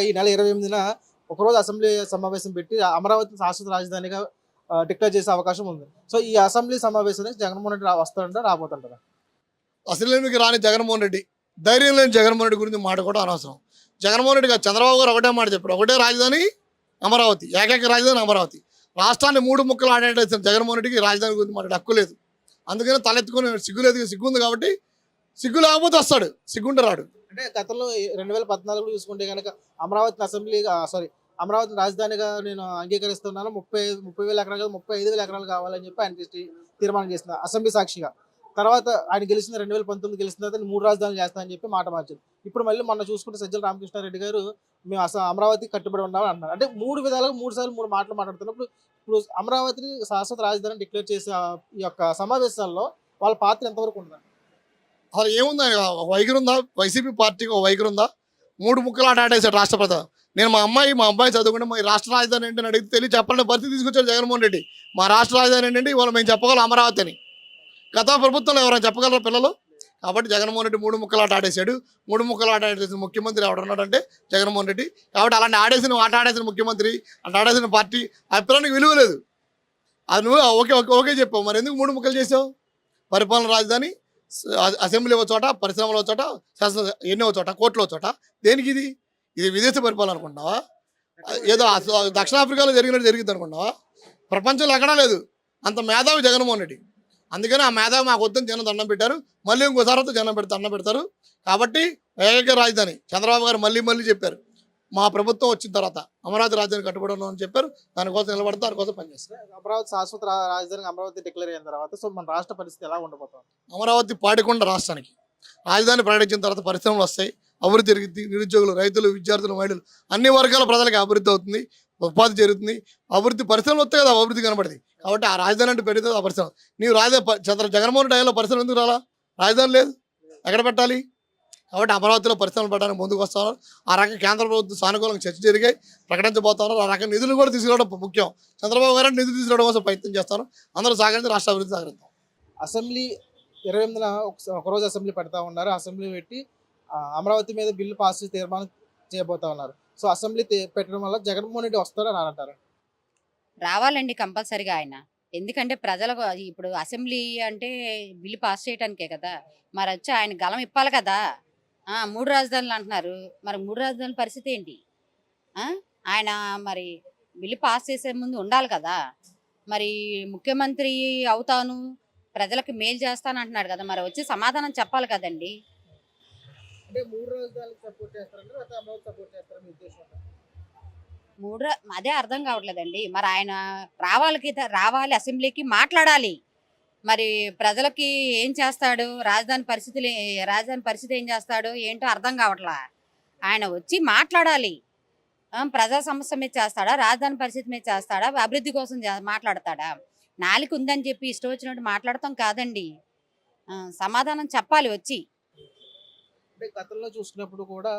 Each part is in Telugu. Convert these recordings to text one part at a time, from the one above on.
ఈ నెల 28న ఒకరోజు అసెంబ్లీ సమావేశం పెట్టి అమరావతిని శాశ్వత రాజధానిగా డిక్లేర్ చేసే అవకాశం ఉంది. సో, ఈ అసెంబ్లీ సమావేశానికి జగన్మోహన్ రెడ్డి వస్తాడంటారా? రాబోతుంటారా? అసలేమికి రాని జగన్మోహన్ రెడ్డి, ధైర్యం లేని జగన్మోహన్ రెడ్డి గురించి మాట కూడా అనవసరం. జగన్మోహన్ రెడ్డి గారు, చంద్రబాబు గారు ఒకటే మాట చెప్పాడు, ఒకటే రాజధాని అమరావతి, ఏకైక రాజధాని అమరావతి. రాష్ట్రాన్ని 3 ముక్కలు ఆడేసిన జగన్మోహన్ రెడ్డికి రాజధాని గురించి మాట్లాడే హక్కు లేదు. అందుకని తలెత్తుకుని సిగ్గు ఉంది కాబట్టి, సిగ్గు లేకపోతే వస్తాడు, సిగ్గుంటే రాడు. అంటే గతంలో 2014 చూసుకుంటే గనక అమరావతిని అమరావతిని రాజధానిగా నేను అంగీకరిస్తున్నాను. 30,000 ఎకరాలు కాదు, 35,000 ఎకరాలు కావాలని చెప్పి ఆయన తీర్మానం చేసిన అసెంబ్లీ సాక్షిగా. తర్వాత ఆయన గెలిచిన 2019 గెలిచిన తర్వాత 3 రాజధానులు చేస్తానని చెప్పి మాట మార్చారు. ఇప్పుడు మళ్ళీ మొన్న చూసుకుంటే సజ్జల రామకృష్ణారెడ్డి గారు మేము అమరావతికి కట్టుబడి ఉన్నామని అన్నారు. అంటే 3 విధాలుగా 3 సార్లు 3 మాటలు మాట్లాడుతున్నప్పుడు ఇప్పుడు అమరావతిని శాశ్వత రాజధాని డిక్లేర్ చేసే ఈ యొక్క సమావేశాల్లో వాళ్ళ పాత్ర ఎంతవరకు ఉంటుందండి? అసలు ఏముందా, ఒక వైఖరి ఉందా? వైసీపీ పార్టీకి ఒక వైఖరి ఉందా? 3 ముక్కలు ఆడేశాడు రాష్ట్ర ప్రధాని. నేను మా అబ్బాయి చదువుకుంటే మా రాష్ట్ర రాజధాని ఏంటని అడిగితే తెలియ చెప్పాలని పరిస్థితి తీసుకొచ్చాడు జగన్మోహన్ రెడ్డి. మా రాష్ట్ర రాజధాని ఏంటంటే ఇవాళ మేము చెప్పగలం అమరావతి అని. గత ప్రభుత్వంలో ఎవరైనా చెప్పగలరా పిల్లలు? కాబట్టి జగన్మోహన్ రెడ్డి 3 ముక్కలు ఆడేశాడు. 3 ముక్కలు ఆడేసిన ముఖ్యమంత్రి ఎవడున్నాడంటే జగన్మోహన్ రెడ్డి. కాబట్టి అలాంటి ఆడేసిన ముఖ్యమంత్రి, అలా ఆడేసిన పార్టీ అభిప్రాయానికి విలువ లేదు. అది నువ్వు ఓకే చెప్పావు, మరి ఎందుకు 3 ముక్కలు చేసావు? పరిపాలన రాజధాని, అసెంబ్లీ ఒక చోట, పరిశ్రమలు ఒక చోట, ఎన్నో చోట, కోర్టులో చోట. దేనికి ఇది విదేశీ పరిపాలన అనుకుంటున్నావా? ఏదో దక్షిణాఫ్రికాలో జరిగినట్టు జరిగింది అనుకుంటున్నావా? ప్రపంచంలో ఎక్కడా లేదు అంత మేధావి జగన్మోహన్ రెడ్డి. అందుకని ఆ మేధావి మాకు వద్దని జనం దండం పెట్టారు. మళ్ళీ ఇంకోసారి జనం దండం పెడతారు. కాబట్టి ఏకైక రాజధాని చంద్రబాబు గారు మళ్ళీ చెప్పారు, మా ప్రభుత్వం వచ్చిన తర్వాత అమరావతి రాజధాని కట్టుబడి ఉన్నామని చెప్పారు. దానికోసం నిలబడతారు, దానికోసం పనిచేస్తారు. అమరావతి శాశ్వత రాజధానికి అమరావతి డిక్లేర్ అయిన తర్వాత సో మన రాష్ట్ర పరిస్థితి ఎలా ఉండబోతుంది? అమరావతి పాడికొండ రాష్ట్రానికి రాజధాని ప్రకటించిన తర్వాత పరిశ్రమలు వస్తాయి, అభివృద్ధి జరుగుతుంది, నిరుద్యోగులు, రైతులు, విద్యార్థులు, మహిళలు, అన్ని వర్గాల ప్రజలకు అభివృద్ధి అవుతుంది, ఉపాధి జరుగుతుంది. అభివృద్ధి పరిశ్రమలు వస్తే కదా అభివృద్ధి కనబడుతుంది. కాబట్టి ఆ రాజధాని అంటే పెడుతుంది ఆ పరిశ్రమ. నీవు జగన్మోహన్ రెడ్డి టైంలో పరిశ్రమ ఎందుకు రాలా? రాజధాని లేదు, ఎక్కడ పెట్టాలి? కాబట్టి అమరావతిలో పరిశ్రమలు పెట్టడానికి ముందుకు వస్తున్నారు. ఆ రకంగా కేంద్ర ప్రభుత్వం సానుకూలంగా చర్చ జరిగాయి, ప్రకటించబోతున్నారు. ఆ రకంగా నిధులు కూడా తీసుకురావడం ముఖ్యం. చంద్రబాబు గారు నిధులు తీసుకురావడం కోసం ప్రయత్నం చేస్తారు. అందరూ సహకరించి రాష్ట్ర అభివృద్ధి సహకరిద్దాం. అసెంబ్లీ 28న ఒకరోజు అసెంబ్లీ పెడతా ఉన్నారు. అసెంబ్లీ పెట్టి అమరావతి మీద బిల్లు పాస్ చేసి తీర్మానం చేయబోతా ఉన్నారు. సో అసెంబ్లీ పెట్టడం వల్ల జగన్మోహన్ రెడ్డి వస్తారని అంటారు. రావాలండి కంపల్సరిగా ఆయన. ఎందుకంటే ప్రజలకు ఇప్పుడు అసెంబ్లీ అంటే బిల్లు పాస్ చేయడానికే కదా, మరి వచ్చి ఆయన గలం ఇప్పాలి కదా. 3 రాజధానులు అంటున్నారు, మరి 3 రాజధానుల పరిస్థితి ఏంటి? ఆయన మరి బిల్లు పాస్ చేసే ముందు ఉండాలి కదా. మరి ముఖ్యమంత్రి అవుతాను, ప్రజలకు మేలు చేస్తాను అంటున్నాడు కదా, మరి వచ్చి సమాధానం చెప్పాలి కదండి. అంటే 3 రాజధానులకు సపోర్ట్ చేస్తారంటే అమరావతి సపోర్ట్ చేస్తారని మీ ఉద్దేశం? అదే అర్థం కావట్లేదండి. మరి ఆయన రావాలి అసెంబ్లీకి మాట్లాడాలి. మరి ప్రజలకి ఏం చేస్తాడు, రాజధాని పరిస్థితి ఏం చేస్తాడు ఏంటో అర్థం కావట్లా. ఆయన వచ్చి మాట్లాడాలి. ప్రజా సమస్య మీద చేస్తాడా, రాజధాని పరిస్థితి మీద చేస్తాడా, అభివృద్ధి కోసం మాట్లాడతాడా? నాలుక ఉందని చెప్పి ఇష్టం వచ్చినట్టు మాట్లాడతాం కాదండి. సమాధానం చెప్పాలి వచ్చి. అంటే గతంలో చూసుకున్నప్పుడు కూడా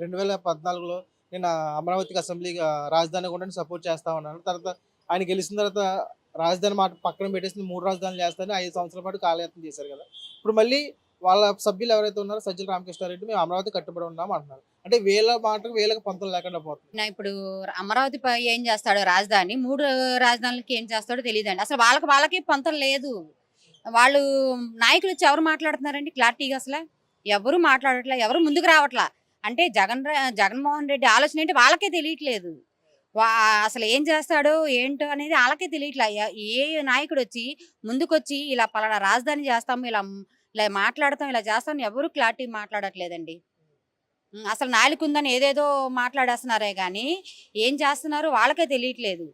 2014లో నేను అమరావతికి అసెంబ్లీకి రాజధాని కూడా సపోర్ట్ చేస్తా ఉన్నాను. తర్వాత ఆయన గెలిచిన తర్వాత రాజధాని మాట పక్కన పెట్టేసి 3 రాజధానులు చేస్తారని 5 సంవత్సరాల పాటు కాలయాత్న చేశారు కదా. ఇప్పుడు మళ్ళీ వాళ్ళ సభ్యులు ఎవరైతే ఉన్నారో సజ్జల రామకృష్ణారెడ్డి మేము అమరావతి కట్టుబడి ఉన్నాం అంటున్నారు. అంటే వీళ్ళకి పొంతలు లేకుండా పోతుంది. ఇప్పుడు అమరావతి ఏం చేస్తాడో రాజధాని, 3 రాజధానులకి ఏం చేస్తాడో తెలియదండి. అసలు వాళ్ళకి పొంతలు లేదు. వాళ్ళు నాయకులు వచ్చి ఎవరు మాట్లాడుతున్నారండి క్లారిటీగా? అసలు ఎవరు మాట్లాడట్లా, ఎవరు ముందుకు రావట్లా. అంటే జగన్మోహన్ రెడ్డి ఆలోచన ఏంటి వాళ్ళకే తెలియట్లేదు. అసలు ఏం చేస్తాడో ఏంటో అనేది వాళ్ళకే తెలియట్లే. ఏ నాయకుడు వచ్చి ముందుకొచ్చి ఇలా పలానా రాజధాని చేస్తాము, ఇలా మాట్లాడతాం, ఇలా చేస్తాం, ఎవరు క్లారిటీ మాట్లాడట్లేదండి. అసలు నాలుక ఉందని ఏదేదో మాట్లాడేస్తున్నారే కానీ ఏం చేస్తున్నారో వాళ్ళకే తెలియట్లేదు.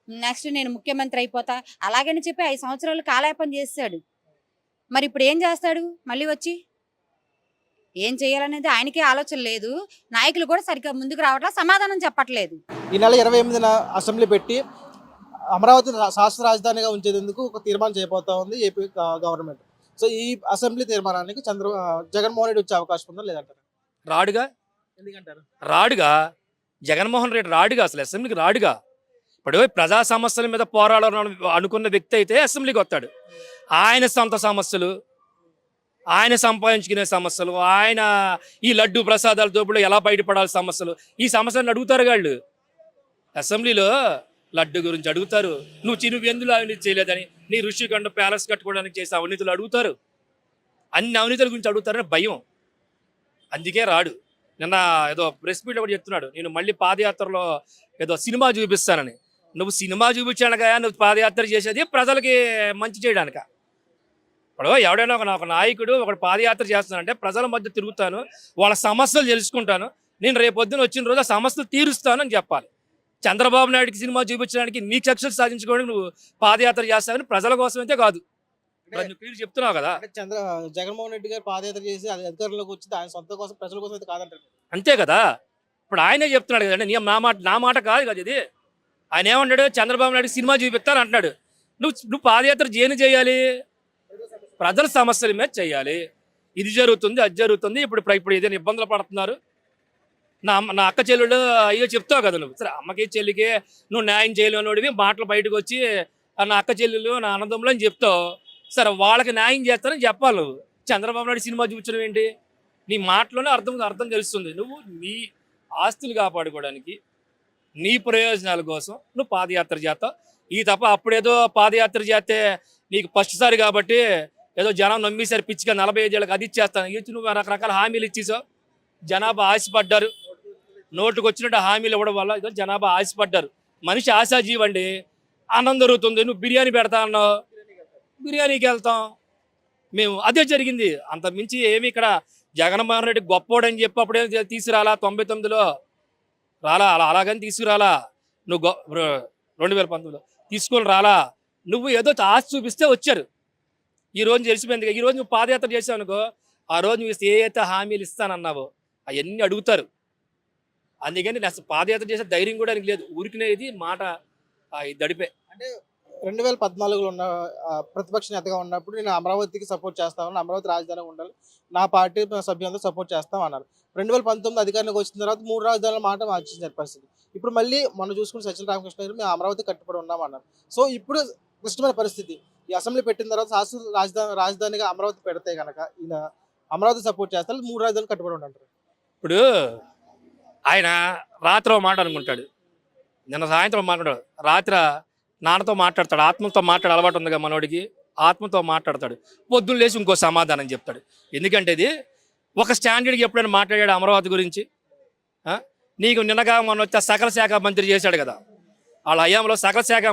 నెక్స్ట్ నేను ముఖ్యమంత్రి అయిపోతా అలాగని చెప్పి 5 సంవత్సరాలు కాలయాపన చేస్తాడు. మరి ఇప్పుడు ఏం చేస్తాడు? మళ్ళీ వచ్చి ఏం చేయాలనేది ఆయనకే ఆలోచన లేదు. నాయకులు కూడా సరిగ్గా ముందుకు రావట్లా, సమాధానం చెప్పట్లేదు. ఈ నెల 28న అసెంబ్లీ పెట్టి అమరావతి శాశ్వత రాజధానిగా ఉంచేందుకు ఒక తీర్మానం చేయబోతా ఉంది ఏపీ గవర్నమెంట్. సో ఈ అసెంబ్లీ తీర్మానానికి జగన్మోహన్ రెడ్డి వచ్చే అవకాశం ఉందా లేదంటారు? రాడుగా. ఎందుకంటారు? రాడుగా. జగన్మోహన్ రెడ్డి రాడుగా, అసలు అసెంబ్లీకి రాడుగా. ఇప్పుడు ప్రజా సమస్యల మీద పోరాడాలని అనుకున్న వ్యక్తి అయితే అసెంబ్లీకి వస్తాడు. ఆయన సొంత సమస్యలు ఆయన సంపాదించుకునే సమస్యలు, ఆయన ఈ లడ్డు ప్రసాదాల దోపిడీలో ఎలా బయటపడాలి సమస్యలు, ఈ సమస్యలను అడుగుతారు వాళ్ళు అసెంబ్లీలో. లడ్డు గురించి అడుగుతారు, నువ్వు ఎందులో అవినీతి చేయలేదని, నీ ఋషికొండ ప్యాలెస్ కట్టుకోవడానికి చేసే అవినీతులు అడుగుతారు, అన్ని అవినీతుల గురించి అడుగుతారని భయం, అందుకే రాడు. నిన్న ఏదో ప్రెస్ మీట్ ఒకటి చెప్తున్నాడు, నేను మళ్ళీ పాదయాత్రలో ఏదో సినిమా చూపిస్తానని. నువ్వు సినిమా చూపించానుగా నువ్వు పాదయాత్ర చేసేది ప్రజలకి మంచి చేయడానిక? ఇప్పుడు ఎవడైనా ఒక నాయకుడు ఒకటి పాదయాత్ర చేస్తానంటే ప్రజల మధ్య తిరుగుతాను, వాళ్ళ సమస్యలు తెలుసుకుంటాను, నేను రేపొద్దున వచ్చిన రోజు ఆ సమస్యలు తీరుస్తాను అని చెప్పాలి. చంద్రబాబు నాయుడికి సినిమా చూపించడానికి నీ కక్షలు సాధించుకోవడానికి నువ్వు పాదయాత్ర చేస్తావని ప్రజల కోసం అయితే కాదు. నువ్వు పేరు చెప్తున్నావు కదా, అంటే జగన్మోహన్ రెడ్డి గారు పాదయాత్ర చేసి అది అధికారంలోకి వచ్చి ఆయన సొంత కోసం ప్రజల కోసం అయితే కాదంటారు. అంతే కదా. ఇప్పుడు ఆయనే చెప్తున్నాడు కదండి, నా మాట కాదు కదా ఇది. ఆయన ఏమన్నాడు, చంద్రబాబు నాయుడు సినిమా చూపిస్తాను అంటున్నాడు. నువ్వు పాదయాత్ర ఏం చేయాలి? ప్రజల సమస్యల మీద చేయాలి. ఇది జరుగుతుంది, అది జరుగుతుంది, ఇప్పుడు ఏదైనా ఇబ్బందులు పడుతున్నారు, నా అక్క చెల్లెళ్ళు అయ్యో చెప్తావు కదా నువ్వు. సరే, అమ్మకి చెల్లికి నువ్వు న్యాయం చేయలేనోడివి, మాటలు బయటకు వచ్చి నా అక్క చెల్లెలు నా ఆనందంలో అని చెప్తావు. సరే, వాళ్ళకి న్యాయం చేస్తానని చెప్పాలి నువ్వు. చంద్రబాబు నాయుడు సినిమా చూపించడం ఏంటి? నీ మాటలోనే అర్థం తెలుస్తుంది. నువ్వు నీ ఆస్తులు కాపాడుకోవడానికి, నీ ప్రయోజనాల కోసం నువ్వు పాదయాత్ర చేస్తావు. ఈ తప్ప అప్పుడేదో పాదయాత్ర చేస్తే నీకు ఫస్ట్ సారి కాబట్టి ఏదో జనం నమ్మేసారు పిచ్చిగా 45 ఏళ్ళకి అది ఇచ్చేస్తాను ఇచ్చి నువ్వు రకరకాల హామీలు ఇచ్చేసావు. జనాభా ఆశపడ్డారు, నోటుకు వచ్చినట్టు హామీలు ఇవ్వడం వల్ల ఏదో జనాభా ఆశపడ్డారు. మనిషి ఆశాజీవి అండి. అన్నం దొరుకుతుంది, నువ్వు బిర్యానీ పెడతా అన్నావు, బిర్యానీకి వెళ్తాం మేము. అదే జరిగింది. అంత మించి ఏమి ఇక్కడ జగన్మోహన్ రెడ్డి గొప్పోడని చెప్పి అప్పుడే తీసుకురాలా, 99లో రాలా, అలాగని తీసుకురాలా. నువ్వు 2019లో తీసుకొని రాలా. నువ్వు ఏదో ఆశ చూపిస్తే వచ్చారు. ఈ రోజు తెలిసిపోయింది. ఈ రోజు నువ్వు పాదయాత్ర చేసావు అనుకో, ఆ రోజు నువ్వు ఏ అయితే హామీలు ఇస్తానన్నావో అవన్నీ అడుగుతారు. అందుకని నేను అసలు పాదయాత్ర చేసే ధైర్యం కూడా లేదు. ఊరికినే ఇది మాట దడిపే. అంటే 2014లో ఉన్న ప్రతిపక్ష నేతగా ఉన్నప్పుడు నేను అమరావతికి సపోర్ట్ చేస్తామని, అమరావతి రాజధాని ఉండాలి, నా పార్టీ సభ్యులతో సపోర్ట్ చేస్తాం అన్నారు. 2019 అధికారంలోకి వచ్చిన తర్వాత 3 రాజధానుల మాట మార్చించారు పరిస్థితి. ఇప్పుడు మళ్ళీ మనం చూసుకుని సజ్జల రామకృష్ణ గారు మేము అమరావతి కట్టుబడి ఉన్నామన్నారు. సో ఇప్పుడు క్లిష్టమైన పరిస్థితి. ఈ అసెంబ్లీ పెట్టిన తర్వాత శాశ్వత రాజధానిగా అమరావతి పెడితే కనుక ఈయన అమరావతి సపోర్ట్ చేస్తారు, 3 రాజధానులు కట్టుబడి ఉంటారు. ఇప్పుడు ఆయన రాత్రి మాట అనుకుంటాడు, నిన్న సాయంత్రం మాట్లాడాడు, రాత్రి నాన్నతో మాట్లాడతాడు, ఆత్మతో మాట్లాడే అలవాటు ఉందిగా మనోడికి, ఆత్మతో మాట్లాడతాడు. పొద్దున్న లేచి ఇంకో సమాధానం చెప్తాడు. ఎందుకంటే ఇది ఒక స్టాండర్డ్కి ఎప్పుడైనా మాట్లాడాడు అమరావతి గురించి? నీకు నిన్నగా మొన్న వచ్చే సకల శాఖ మంత్రి చేశాడు కదా, వాళ్ళ హయాంలో సకల శాఖ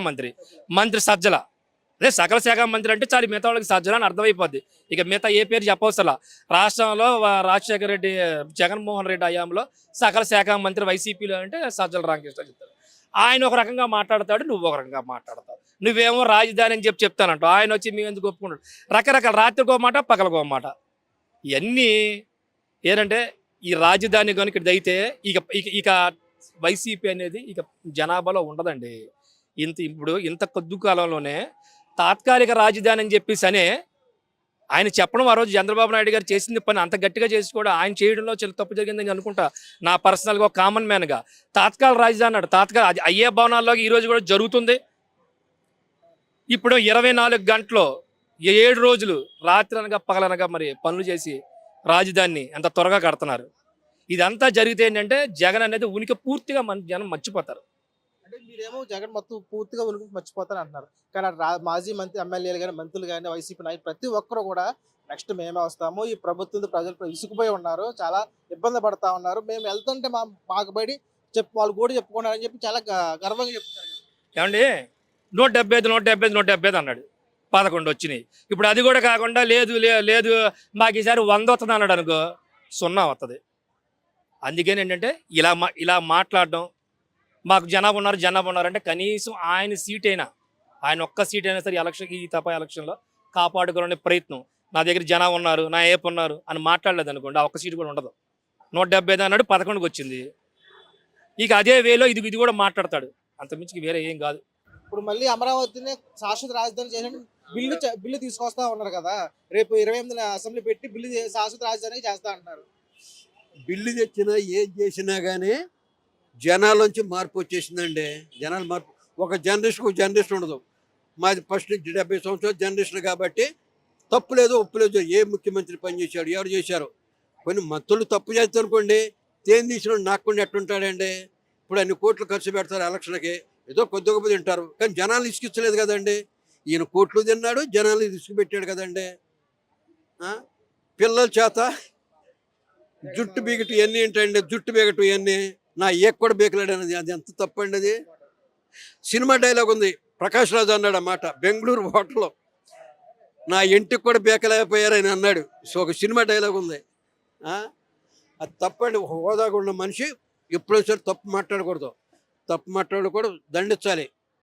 మంత్రి సజ్జల. అదే సకల శాఖ మంత్రి అంటే చాలు మిగతా వాళ్ళకి సజ్జల అని అర్థమైపోద్ది. ఇక మిగతా ఏ పేరు చెప్పవసలా. రాష్ట్రంలో రాజశేఖర రెడ్డి, జగన్మోహన్ రెడ్డి హయాంలో సకల శాఖ మంత్రి వైసీపీలో అంటే సజ్జల రామకృష్ణ చెప్తాడు. ఆయన ఒక రకంగా మాట్లాడతాడు, నువ్వు ఒక రకంగా మాట్లాడతావు. నువ్వేమో రాజధాని అని చెప్తానంటావు, ఆయన వచ్చి మేము ఎందుకు ఒప్పుకుంటాడు. రకరకాల రాత్రికో మాట, పగలకో మాట. ఇవన్నీ ఏంటంటే ఈ రాజధాని కనుక అయితే ఇక వైసీపీ అనేది ఇక జనాభాలో ఉండదండి. ఇప్పుడు ఇంత కొద్ది కాలంలోనే తాత్కాలిక రాజధాని అని చెప్పేసి అనే ఆయన చెప్పడం, ఆ రోజు చంద్రబాబు నాయుడు గారు చేసింది పని అంత గట్టిగా చేసి కూడా ఆయన చేయడంలో చాలా తప్పు జరిగిందని అనుకుంటా. నా పర్సనల్గా ఒక కామన్ మ్యాన్గా తాత్కాలిక రాజధాని అన్నాడు. అది అయ్యే భవనాల్లో ఈరోజు కూడా జరుగుతుంది. ఇప్పుడు 24 గంటలు 7 రోజులు రాత్రి అనగా పగలనగా మరి పనులు చేసి రాజధానిని ఎంత త్వరగా కడుతున్నారు. ఇదంతా జరిగితే ఏంటంటే జగన్ అనేది ఉనికి పూర్తిగా జనం మర్చిపోతారు. అంటే మీరేమో జగన్ మొత్తం పూర్తిగా ఉనికి మర్చిపోతారు అంటున్నారు. కానీ మాజీ మంత్రి ఎమ్మెల్యేలు కానీ, మంత్రులు కానీ, వైసీపీ నాయకులు ప్రతి ఒక్కరు కూడా నెక్స్ట్ మేమే వస్తాము, ఈ ప్రభుత్వం ప్రజలు ఇసుకుపోయి ఉన్నారు, చాలా ఇబ్బంది పడతా ఉన్నారు, మేము వెళ్తుంటే మాకు బయట వాళ్ళు కూడా చెప్పుకున్నారని చెప్పి చాలా గర్వంగా చెప్తున్నారు. ఏమండి 175 అన్నాడు, 11 వచ్చినాయి. ఇప్పుడు అది కూడా కాకుండా లేదు మాకు ఈసారి 100 వస్తుంది అన్నాడు అనుకో, 0 వస్తుంది. అందుకని ఏంటంటే ఇలా మాట్లాడడం, మాకు జనాభా ఉన్నారు అంటే కనీసం ఆయన సీట్ అయినా, ఆయన ఒక్క సీట్ అయినా సరే ఈ తప్ప ఎలక్షన్లో కాపాడుకోవాలనే ప్రయత్నం. నా దగ్గర జనాభా ఉన్నారు, నా ఏపు ఉన్నారు అని మాట్లాడలేదు అనుకోండి, ఆ ఒక్క సీటు కూడా ఉండదు. 175 అన్నాడు, 11కి వచ్చింది. ఇక అదే వేలో ఇది కూడా మాట్లాడతాడు, అంతమించి వేరే ఏం కాదు. ఇప్పుడు మళ్ళీ అమరావతిని శాశ్వత రాజధాని చేసిన బిల్లు తీసుకొస్తా ఉన్నారు కదా, రేపు 28న అసెంబ్లీ పెట్టి బిల్లు శాశ్వత రాజధాని చేస్తా అంటున్నారు. బిల్లు తెచ్చినా ఏం చేసినా కానీ జనాల్లోంచి మార్పు వచ్చేసిందండి. జనాలు మార్పు, ఒక జనరేషన్ ఉండదు. మాది ఫస్ట్ నుంచి 70 సంవత్సరాలు జనరేషన్ కాబట్టి తప్పు లేదు ఒప్పు లేదు. ఏ ముఖ్యమంత్రి పని చేశాడు, ఎవరు చేశారు? కొన్ని మంత్రులు తప్పు చేస్తారు అనుకోండి, తేని తీసిన నాకుండా ఎట్టుంటాడండి? ఇప్పుడు అన్ని కోట్లు ఖర్చు పెడతారు ఎలక్షన్కి, ఏదో కొద్ది గొప్ప తింటారు, కానీ జనాలు ఇసుకిచ్చలేదు కదండి. ఈయన కోట్లు తిన్నాడు, జనాలు ఇసుకు పెట్టాడు కదండి. పిల్లల చేత జుట్టు బీగటు ఇవన్నీ ఏంటండి? జుట్టు బీగటు ఇవన్నీ నా ఏక్ కూడా బీకలేడు అనేది, అది ఎంత తప్పండి అది. సినిమా డైలాగ్ ఉంది, ప్రకాష్ రాజు అన్నాడు అన్నమాట బెంగళూరు హోటల్లో, నా ఇంటికి కూడా బీకలేకపోయారని అన్నాడు. సో ఒక సినిమా డైలాగ్ ఉంది. అది తప్పండి. హోదాగా ఉన్న మనిషి ఎప్పుడో సరే తప్పు మాట్లాడకూడదు, తప్పు మాట్లాడకూడదు, దండించాలి.